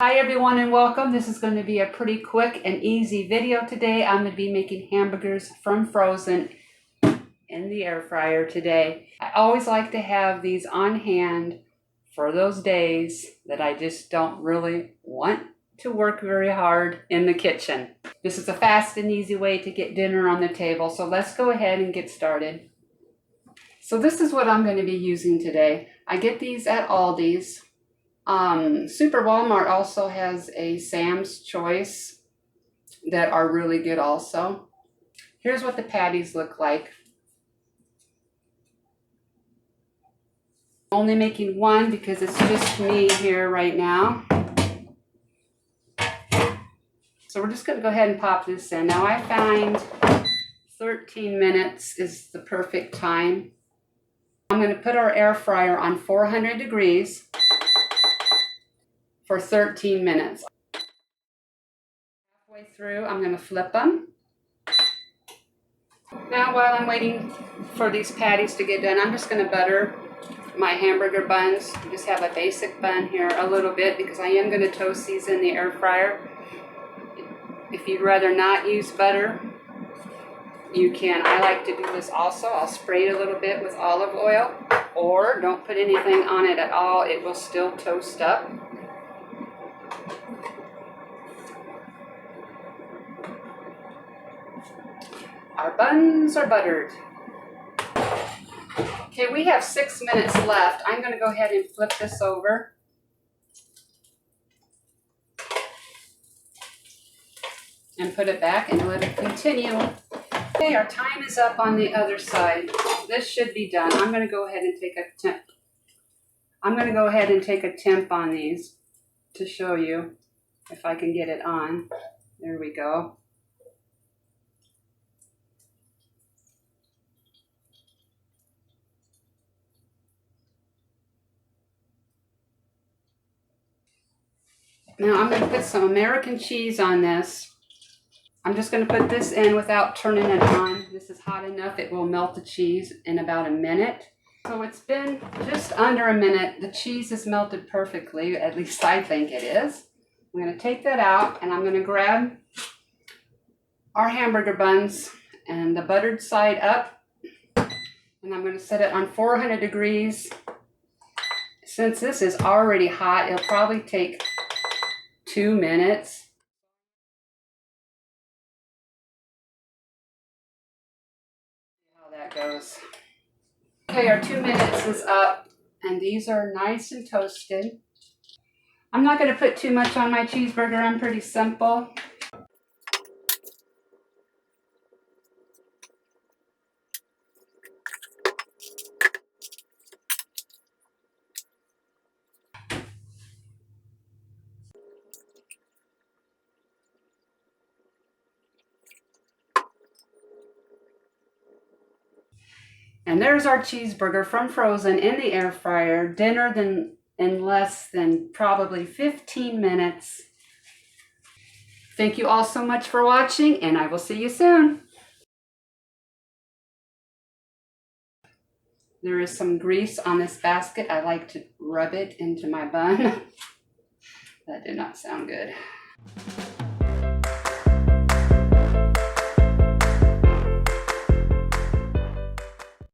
Hi everyone and welcome. This is going to be a pretty quick and easy video today. I'm going to be making hamburgers from frozen in the air fryer today. I always like to have these on hand for those days that I just don't really want to work very hard in the kitchen. This is a fast and easy way to get dinner on the table, so let's go ahead and get started. So this is what I'm going to be using today. I get these at Aldi's. Super Walmart also has a Sam's Choice that are really good also. Here's what the patties look like. I'm only making one because it's just me here right now. So we're just going to go ahead and pop this in. Now I find 13 minutes is the perfect time. I'm going to put our air fryer on 400 degrees. For 13 minutes. Halfway through, I'm going to flip them. Now while I'm waiting for these patties to get done, I'm just going to butter my hamburger buns. I just have a basic bun here a little bit because I am going to toast these in the air fryer. If you'd rather not use butter, you can. I like to do this also. I'll spray it a little bit with olive oil, or don't put anything on it at all. It will still toast up. Our buns are buttered. Okay, we have 6 minutes left. I'm going to go ahead and flip this over. And put it back and let it continue. Okay, our time is up on the other side. This should be done. I'm going to go ahead and take a temp. On these to show you if I can get it on. There we go. Now I'm going to put some American cheese on this. I'm just going to put this in without turning it on. This is hot enough. It will melt the cheese in about a minute. So it's been just under a minute. The cheese is melted perfectly. At least I think it is. I'm going to take that out and I'm going to grab our hamburger buns and the buttered side up. And I'm going to set it on 400 degrees. Since this is already hot, it'll probably take 2 minutes. See how that goes. Okay, our 2 minutes is up, and these are nice and toasted. I'm not going to put too much on my cheeseburger. I'm pretty simple. And there's our cheeseburger from frozen in the air fryer, dinner in less than probably 15 minutes. Thank you all so much for watching, and I will see you soon. There is some grease on this basket. I like to rub it into my bun. That did not sound good.